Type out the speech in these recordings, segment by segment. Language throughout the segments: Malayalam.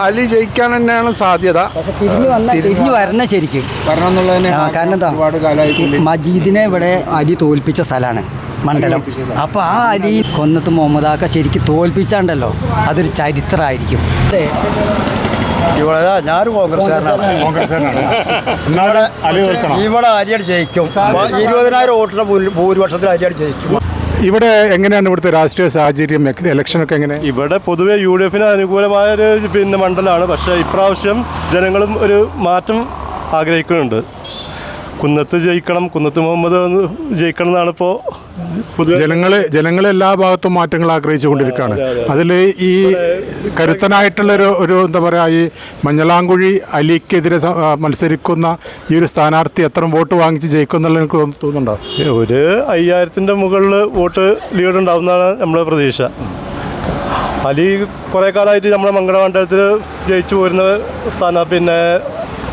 അലി ജയിക്കാൻ തന്നെയാണ് സാധ്യത. തിരിഞ്ഞു വരണം ശരിക്കും വരണം എന്നുള്ളതിന് കാരണം എന്താ, ഒരുപാട് കാലമായിട്ട് മജീദിനെ ഇവിടെ അലി തോൽപ്പിച്ച സ്ഥലമാണ് മണ്ഡലം. അപ്പോൾ ആ അലി കൊന്നത്ത് മുഹമ്മദാക്ക ശരിക്കും തോൽപ്പിച്ചാണ്ടല്ലോ, അതൊരു ചരിത്രമായിരിക്കും. ഇവിടെ ഞാനൊരു കോൺഗ്രസ്സുകാരനാണ്. ഇവിടെ അരിയടി ജയിക്കും. 20,000 വോട്ടിന്റെ ഭൂരിപക്ഷത്തിൽ അരിയടി ജയിക്കും. ഇവിടെ എങ്ങനെയാണ് ഇവിടുത്തെ രാഷ്ട്രീയ സാഹചര്യം, ഇലക്ഷനൊക്കെ എങ്ങനെ? ഇവിടെ പൊതുവെ UDF അനുകൂലമായൊരു മണ്ഡലമാണ്. പക്ഷേ ഇപ്രാവശ്യം ജനങ്ങളും ഒരു മാറ്റം ആഗ്രഹിക്കുന്നുണ്ട്. കുന്നത്ത് ജയിക്കണം, കുന്നത്ത് മുഹമ്മദ് ജയിക്കണം എന്നാണ് ഇപ്പോൾ പൊതുവെ ജനങ്ങൾ എല്ലാ ഭാഗത്തും മാറ്റങ്ങൾ ആഗ്രഹിച്ചു കൊണ്ടിരിക്കുകയാണ്. അതിൽ ഈ കരുത്തനായിട്ടുള്ളൊരു എന്താ പറയുക, ഈ മഞ്ഞളാംകുഴി അലിക്കെതിരെ മത്സരിക്കുന്ന ഈ ഒരു സ്ഥാനാർത്ഥി എത്ര വോട്ട് വാങ്ങിച്ച് ജയിക്കും എന്നുള്ള എനിക്ക് തോന്നുന്നുണ്ടോ? ഒരു 5000-ന്റെ മുകളിൽ വോട്ട് ലീഡ് ഉണ്ടാവുന്നതാണ് നമ്മുടെ പ്രതീക്ഷ. അലി കുറേ കാലമായിട്ട് നമ്മുടെ മങ്കട മണ്ഡലത്തിൽ ജയിച്ചു പോരുന്ന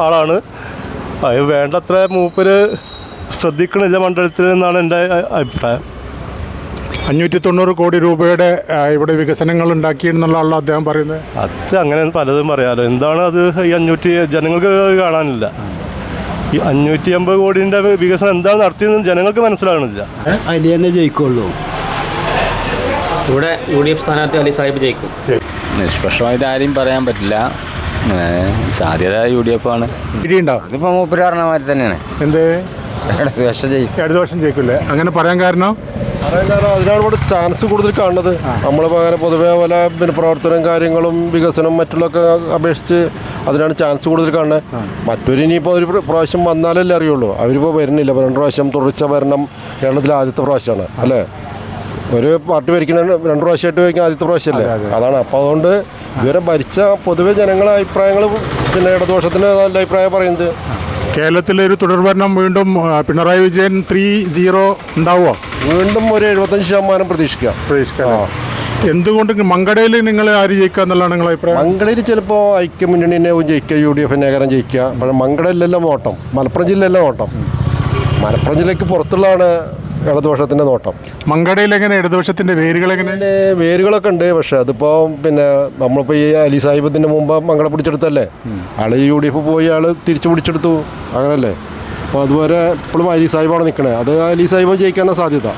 ആളാണ്. അത് വേണ്ടത്ര മൂപ്പര് ശ്രദ്ധിക്കണില്ല മണ്ഡലത്തിൽ എന്നാണ് എൻ്റെ അഭിപ്രായം. 590 കോടി രൂപയുടെ ഇവിടെ വികസനങ്ങൾ ഉണ്ടാക്കിയെന്നുള്ളതാണല്ലോ അദ്ദേഹം പറയുന്നത്. അത് അങ്ങനെ പലതും പറയാമല്ലോ. എന്താണ് അത്? ഈ 500 ജനങ്ങൾക്ക് കാണാനില്ല. ഈ 550 കോടിൻ്റെ വികസനം എന്താണ് നടത്തിയതെന്ന് ജനങ്ങൾക്ക് മനസ്സിലാകണില്ല. അലി തന്നെ ജയിക്കുള്ളൂ. ഇവിടെ UDF സ്ഥാനാർത്ഥി അലി സാഹിബ് ജയിക്കും. നിഷ്പക്ഷമായിട്ട് ആരെയും പറയാൻ പറ്റില്ല. സാധ്യത UDF ആണ്. അതിപ്പോൾ മൂപ്പര് പറഞ്ഞമാതിരി തന്നെയാണ്. എന്ത് ഇടത് വർഷം ജയിക്കില്ലേ? അങ്ങനെ പറയാൻ കാരണം അതിനാണ് ഇവിടെ ചാൻസ് കൂടുതൽ കാണുന്നത്. നമ്മളിപ്പോൾ അങ്ങനെ പൊതുവേ പോലെ പ്രവർത്തനം കാര്യങ്ങളും വികസനം മറ്റുള്ളതൊക്കെ അപേക്ഷിച്ച് അതിനാണ് ചാൻസ് കൂടുതൽ കാണുന്നത്. മറ്റൊരു ഇനിയിപ്പോൾ ഒരു പ്രാവശ്യം വന്നാലല്ലേ അറിയുള്ളൂ. അവരിപ്പോൾ വരുന്നില്ല. 2 പ്രാവശ്യം തുടർച്ച ഭരണം കേരളത്തിലെ ആദ്യത്തെ പ്രാവശ്യമാണ് അല്ലേ? ഒരു പാർട്ടി ഭരിക്കുന്ന 2 പ്രാവശ്യമായിട്ട് ഭരിക്കുന്ന ആദ്യത്തെ പ്രാവശ്യമല്ലേ? അതാണ്. അപ്പോൾ അതുകൊണ്ട് ഇതുവരെ ഭരിച്ച പൊതുവെ ജനങ്ങളെ അഭിപ്രായങ്ങൾ ഇടതുപക്ഷത്തിന് നല്ല അഭിപ്രായം പറയുന്നത്. കേരളത്തിലൊരു തുടർഭരണം വീണ്ടും പിണറായി വിജയൻ 3-0 ഉണ്ടാവുമോ? വീണ്ടും ഒരു 75% പ്രതീക്ഷിക്കാം. എന്തുകൊണ്ട് മങ്കടയിൽ നിങ്ങൾ ആര് ജയിക്കുക എന്നുള്ളതാണ് നിങ്ങളുടെ അഭിപ്രായം? മങ്കടയിൽ ചിലപ്പോൾ ഐക്യമുന്നണിനെ ജയിക്കുക, UDF നഗരം ജയിക്കുക. പക്ഷേ മങ്കടയിലെല്ലാം നോട്ടം മലപ്പുറം ജില്ലയിലെ നോട്ടം. മലപ്പുറം ജില്ലയ്ക്ക് പുറത്തുള്ളതാണ് ഇടതുപക്ഷത്തിൻ്റെ നോട്ടം. മങ്കടയിൽ എങ്ങനെ ഇടതുപക്ഷത്തിൻ്റെ വേരുകളെങ്ങനെ? വേരുകളൊക്കെ ഉണ്ട്. പക്ഷേ അതിപ്പോൾ നമ്മളിപ്പോൾ ഈ അലി സാഹിബത്തിൻ്റെ മുമ്പ് മങ്കട പിടിച്ചെടുത്തല്ലേ, ആൾ UDF പോയി ആൾ തിരിച്ചു പിടിച്ചെടുത്തു, അങ്ങനല്ലേ? അപ്പോൾ അതുപോലെ ഇപ്പോഴും അലി സാഹിബാണ് നിൽക്കണേ. അത് അലി സാഹിബ് ജയിക്കാനാണ് സാധ്യത.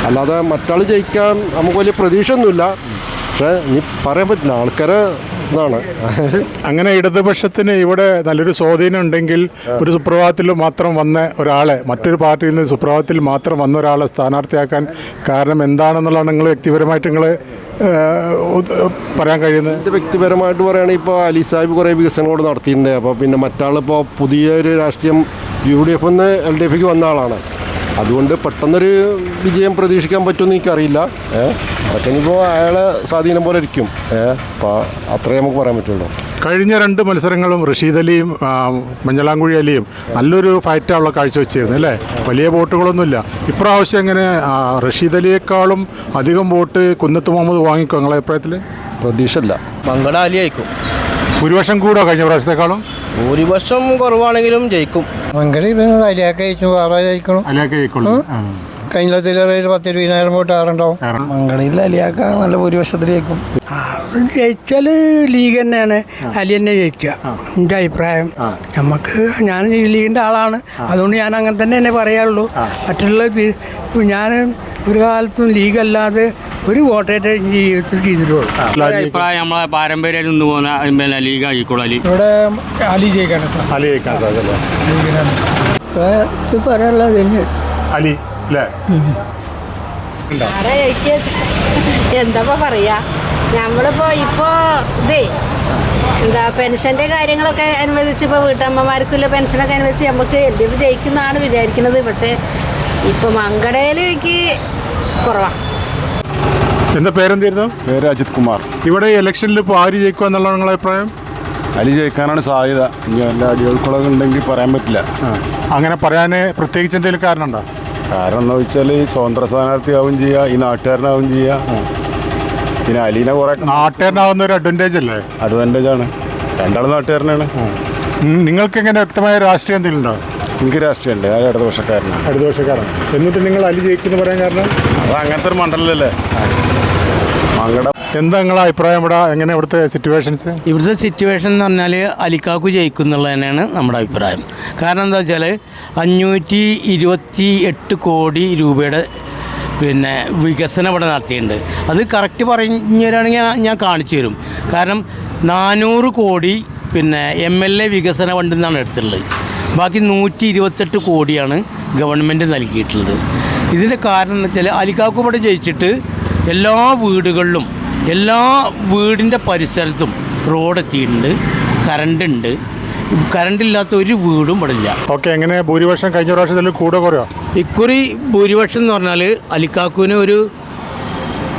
അല്ലാതെ മറ്റാൾ ജയിക്കാൻ നമുക്ക് വലിയ പ്രതീക്ഷയൊന്നുമില്ല. പക്ഷേ ഇനി പറയാൻ പറ്റില്ല, ആൾക്കാരെ ഇതാണ്. അങ്ങനെ ഇടതുപക്ഷത്തിന് ഇവിടെ നല്ലൊരു സ്വാധീനം ഉണ്ടെങ്കിൽ ഒരു സുപ്രഭാതത്തിൽ മാത്രം വന്ന ഒരാളെ, മറ്റൊരു പാർട്ടിയിൽ നിന്ന് സുപ്രഭാതത്തിൽ മാത്രം വന്ന ഒരാളെ സ്ഥാനാർത്ഥിയാക്കാൻ കാരണം എന്താണെന്നുള്ളതാണ് നിങ്ങൾ വ്യക്തിപരമായിട്ട് നിങ്ങൾ പറയാൻ കഴിയുന്നത്? എൻ്റെ വ്യക്തിപരമായിട്ട് പറയുകയാണെങ്കിൽ ഇപ്പോൾ അലി സാഹിബ് കുറേ വികസനങ്ങൾ നടത്തിയിട്ടുണ്ട്. അപ്പോൾ പിന്നെ മറ്റാളിപ്പോൾ പുതിയൊരു രാഷ്ട്രീയം UDF നിന്ന് LDFക്ക് വന്ന ആളാണ്. അതുകൊണ്ട് പെട്ടെന്നൊരു വിജയം പ്രതീക്ഷിക്കാൻ പറ്റുമെന്ന് എനിക്കറിയില്ല. പക്ഷേ ഇനിയിപ്പോൾ അയാളെ സ്വാധീനം പോലെ ഇരിക്കും. അപ്പോൾ അത്രേ നമുക്ക് പറയാൻ പറ്റുള്ളൂ. കഴിഞ്ഞ 2 മത്സരങ്ങളും റഷീദ് അലിയും മഞ്ഞളാംകുഴി അലിയും നല്ലൊരു ഫൈറ്റാണല്ലോ കാഴ്ചവെച്ചിരുന്നത് അല്ലേ? വലിയ വോട്ടുകളൊന്നുമില്ല. ഇപ്രാവശ്യം എങ്ങനെ റഷീദ് അലിയേക്കാളും അധികം വോട്ട് കുന്നത്ത് മുഹമ്മദ് വാങ്ങിക്കും നിങ്ങളുടെ അഭിപ്രായത്തിൽ? പ്രതീക്ഷയില്ല. മങ്കട അലി ജയിക്കും. ഭൂരിപക്ഷം കൂടോ കഴിഞ്ഞ പ്രാവശ്യത്തെക്കാളും? ഭൂരിപക്ഷം കുറവാണെങ്കിലും ജയിക്കും. മങ്കടയിൽ അലിയാക്ക ജയിക്കും. വേറെ ജയിക്കണം. അലിയാക്ക ജയിക്കുള്ളൂ. കഴിഞ്ഞതിൽ 10,000-20,000 വോട്ട് ആറുണ്ടാവും. മങ്കടയിൽ അലിയാക്ക നല്ല ഭൂരിപക്ഷത്തിൽ ജയിക്കും. ജയിച്ചാൽ ലീഗ് തന്നെയാണ് അലി തന്നെ ജയിക്കുക, എൻ്റെ അഭിപ്രായം. ഞാൻ ലീഗിൻ്റെ ആളാണ്, അതുകൊണ്ട് ഞാൻ അങ്ങനെ തന്നെ പറയാറുള്ളൂ. മറ്റുള്ള ഞാൻ ഒരു കാലത്തും ലീഗല്ലാതെ ഒരു വോട്ടേറ്റ് ജീവിതത്തിൽ ചെയ്തിട്ടുള്ളൂ. അഭിപ്രായം നമ്മളെ പാരമ്പര്യം നിന്ന് പോകുന്ന ലീഗ് ആയിക്കോളൂ. ഇവിടെ അലി ജയിക്കാണ് സാർ. അലി ജയിക്കാൻ സാധ്യത പറയാനുള്ളത് അലി അല്ലേ? എന്താ പറയാ, നമ്മളിപ്പോ എന്താ പെൻഷന്റെ കാര്യങ്ങളൊക്കെ അനുവദിച്ച് ഇപ്പോൾ വീട്ടമ്മമാർക്കുള്ള പെൻഷനൊക്കെ അനുവദിച്ച് നമുക്ക് LDF ജയിക്കുന്നതാണ് വിചാരിക്കുന്നത്. പക്ഷേ ഇപ്പൊ മങ്കടയിലേക്ക് കുറവാണ്. എന്താ പേരെന്തായിരുന്നു? പേര് അജിത് കുമാർ. ഇവിടെ ഇലക്ഷനിൽ ഇപ്പോൾ ആര് ജയിക്കുക എന്നുള്ളതാണ് നിങ്ങളുടെ അഭിപ്രായം? അലി ജയിക്കാനാണ് സാധ്യത. ഇനി എല്ലാ അടികൾക്കുള്ളത് ഉണ്ടെങ്കിൽ പറയാൻ പറ്റില്ല. അങ്ങനെ പറയാൻ പ്രത്യേകിച്ച് എന്തെങ്കിലും കാരണം ഉണ്ടോ? കാരണം എന്ന് വെച്ചാൽ സ്വതന്ത്ര സ്ഥാനാർത്ഥിയാവും ചെയ്യുക, ഈ നാട്ടുകാരനാവും ചെയ്യുക. പിന്നെ അലീനെ കുറെ നാട്ടുകാരനാവുന്ന ഒരു അഡ്വാൻറ്റേജ് അല്ലേ? അഡ്വാൻറ്റേജാണ്. രണ്ടാളും നാട്ടുകാരനാണ്. നിങ്ങൾക്ക് എങ്ങനെ വ്യക്തമായ രാഷ്ട്രീയം എന്തെങ്കിലും ഉണ്ടോ? എനിക്ക് രാഷ്ട്രീയമുണ്ട്. ഞാൻ ഇടതുപക്ഷക്കാരനാണ്. ഇടതുപക്ഷക്കാരൻ. എന്നിട്ട് നിങ്ങൾ അലി ജയിക്കുമെന്ന് പറയാൻ കാരണം? അത് അങ്ങനത്തെ ഒരു മണ്ഡലമല്ലേ മങ്കട. എന്താ നിങ്ങളുടെ അഭിപ്രായം ഇവിടെ എങ്ങനെ ഇവിടുത്തെ സിറ്റുവേഷൻസ്? ഇവിടുത്തെ സിറ്റുവേഷൻ എന്ന് പറഞ്ഞാൽ അലിക്കാക്കു ജയിക്കും എന്നുള്ളത് തന്നെയാണ് നമ്മുടെ അഭിപ്രായം. കാരണം എന്താ വെച്ചാൽ 528 കോടി രൂപയുടെ പിന്നെ വികസനം ഇവിടെ നടത്തിയിട്ടുണ്ട്. അത് കറക്റ്റ് പറഞ്ഞുതരാണെങ്കിൽ ഞാൻ കാണിച്ചു തരും. കാരണം 400 കോടി പിന്നെ MLA വികസന ഫണ്ടിൽ നിന്നാണ് എടുത്തിട്ടുള്ളത്. ബാക്കി 128 കോടിയാണ് ഗവൺമെൻറ് നൽകിയിട്ടുള്ളത്. ഇതിൻ്റെ കാരണം എന്ന് വെച്ചാൽ അലിക്കാക്കു ഇവിടെ ജയിച്ചിട്ട് എല്ലാ വീടുകളിലും എല്ലാ വീടിൻ്റെ പരിസരത്തും റോഡ് എത്തിയിട്ടുണ്ട്, കറണ്ടുണ്ട്. കറണ്ടില്ലാത്ത ഒരു വീടും ഇവിടെ ഇല്ല. ഓക്കെ, എങ്ങനെ ഭൂരിപക്ഷം കഴിഞ്ഞ പ്രാവശ്യത്തിൽ കൂടെ കുറയോ? ഇക്കുറി ഭൂരിപക്ഷം എന്ന് പറഞ്ഞാൽ അലിക്കാക്കുവിന് ഒരു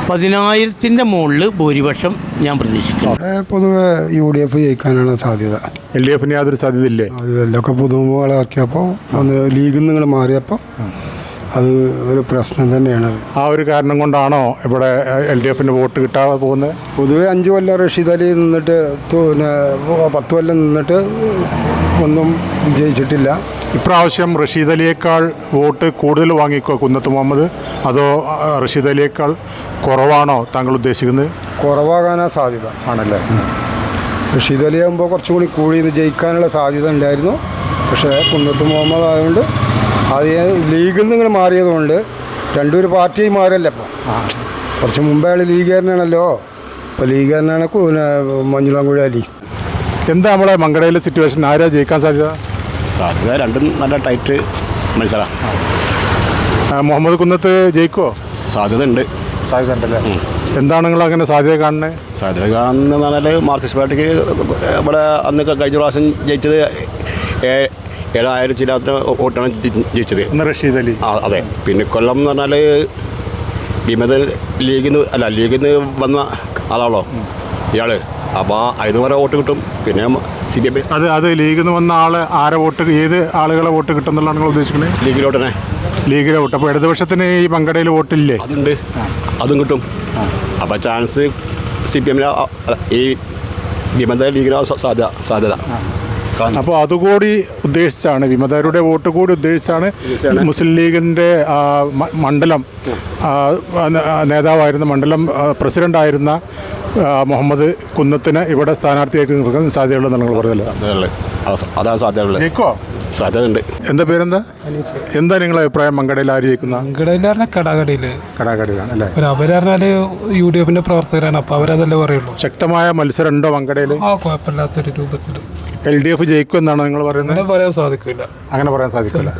10,000-ൻ്റെ മുകളിൽ ഭൂരിപക്ഷം ഞാൻ പ്രതീക്ഷിക്കുന്നു. പൊതുവെ UDF ജയിക്കാനാണ് സാധ്യത. LDF യാതൊരു സാധ്യതയില്ലേ? അതിലൊക്കെ പുതുമുകളെ ഇറക്കിയപ്പോൾ ഒന്ന് ലീഗിൽ നിന്ന് ഇങ്ങനെ മാറിയപ്പോൾ അത് ഒരു പ്രശ്നം തന്നെയാണ്. ആ ഒരു കാരണം കൊണ്ടാണോ ഇവിടെ LDF വോട്ട് കിട്ടാതെ പോകുന്നത്? പൊതുവെ 5 കൊല്ലം റഷീദ് അലി നിന്നിട്ട് പിന്നെ 10 കൊല്ലം നിന്നിട്ട് ഒന്നും വിജയിച്ചിട്ടില്ല. ഇപ്രാവശ്യം റഷീദ് അലിയേക്കാൾ വോട്ട് കൂടുതൽ വാങ്ങിക്കോ കുന്നത്ത് മുഹമ്മദ്, അതോ റഷീദ് അലിയേക്കാൾ കുറവാണോ താങ്കൾ ഉദ്ദേശിക്കുന്നത്? കുറവാകാനാണ് സാധ്യത. ആണല്ലേ? റഷീദ് അലി ആകുമ്പോൾ കുറച്ചും കൂടി കൂടി ജയിക്കാനുള്ള സാധ്യത ഉണ്ടായിരുന്നു. പക്ഷേ കുന്നത്ത് മുഹമ്മദ് ആയതുകൊണ്ട് അത് ലീഗിൽ നിന്ന് ഇങ്ങനെ മാറിയതുകൊണ്ട് രണ്ടൊരു പാർട്ടിയായി മാറിയല്ലേ. ഇപ്പോൾ കുറച്ച് മുമ്പേ അയാൾ ലീഗുകാരനാണല്ലോ. ഇപ്പോൾ ലീഗുകാരനാണ് പിന്നെ മഞ്ഞളാംകുഴി അലി. എന്താ നമ്മളെ മങ്കടയിലെ സിറ്റുവേഷൻ? ആരാ ജയിക്കാൻ സാധ്യത? സാധ്യത രണ്ടും നല്ല ടൈറ്റ് മത്സരം. മുഹമ്മദ് കുന്നത്ത് ജയിക്കുമോ? സാധ്യത ഉണ്ട്. സാധ്യത ഉണ്ടല്ലേ? എന്താണ് നിങ്ങൾ അങ്ങനെ സാധ്യത കാണുന്നത്? സാധ്യത കാണുന്നതെന്ന് പറഞ്ഞാൽ മാർക്സിസ്റ്റ് പാർട്ടിക്ക് ഇവിടെ അന്ന് കഴിഞ്ഞ പ്രാവശ്യം ജയിച്ചത് 7,000 ചില്ലാത്തിന് വോട്ടാണ് ജയിച്ചത്. റഷീദ് അലി. അതെ. പിന്നെ കൊല്ലം എന്ന് പറഞ്ഞാൽ വിമത ലീഗിൽ നിന്ന് വന്ന ആളാണല്ലോ ഇയാൾ. അപ്പോൾ അതിന് വരെ വോട്ട് കിട്ടും. പിന്നെ CPM അത് ലീഗിൽ നിന്ന് വന്ന ആരെ വോട്ട്, ഏത് ആളുകളെ വോട്ട് കിട്ടും എന്നുള്ളതാണ് നിങ്ങൾ ഉദ്ദേശിക്കുന്നത്? ലീഗിലോട്ടനെ. ലീഗിലെ വോട്ട്. അപ്പോൾ ഇടതുപക്ഷത്തിന് ഈ മങ്കടയിൽ വോട്ടില്ലേ? അതുണ്ട്, അതും കിട്ടും. അപ്പോൾ ചാൻസ് CPM ഈ വിമത ലീഗിന് സാധ്യത. അപ്പോൾ അതുകൂടി ഉദ്ദേശിച്ചാണ്, വിമതരുടെ വോട്ട് കൂടി ഉദ്ദേശിച്ചാണ് മുസ്ലിം ലീഗിൻ്റെ മണ്ഡലം നേതാവായിരുന്ന, മണ്ഡലം പ്രസിഡൻ്റായിരുന്ന മുഹമ്മദ് കുന്നത്തിന് ഇവിടെ സ്ഥാനാർത്ഥിയായിട്ട് നിൽക്കാൻ സാധ്യതയുള്ളത് നിങ്ങൾ പറഞ്ഞല്ലോ. അതാണ് സാധ്യതയുള്ളത്. ജയിക്കോ? സാധ്യത ഉണ്ട്. എന്താ പേരെന്താ? എന്താ നിങ്ങളെ അഭിപ്രായം? മങ്കടയിൽ ആര് ജയിക്കുന്ന? മങ്കടയിൽ പറഞ്ഞാൽ കടാകടിയിലാണ് അല്ലേ? അവർ പറഞ്ഞാൽ UDF പ്രവർത്തകരാണ്. അപ്പോൾ അവരതല്ലേ പറയുള്ളൂ. ശക്തമായ മത്സരം ഉണ്ടോ മങ്കടയിൽ? കുഴപ്പമില്ലാത്തൊരു രൂപത്തിൽ LDF ജയിക്കും എന്നാണ് നിങ്ങൾ പറയുന്നത്? പറയാൻ സാധിക്കില്ല. അങ്ങനെ പറയാൻ സാധിക്കില്ല.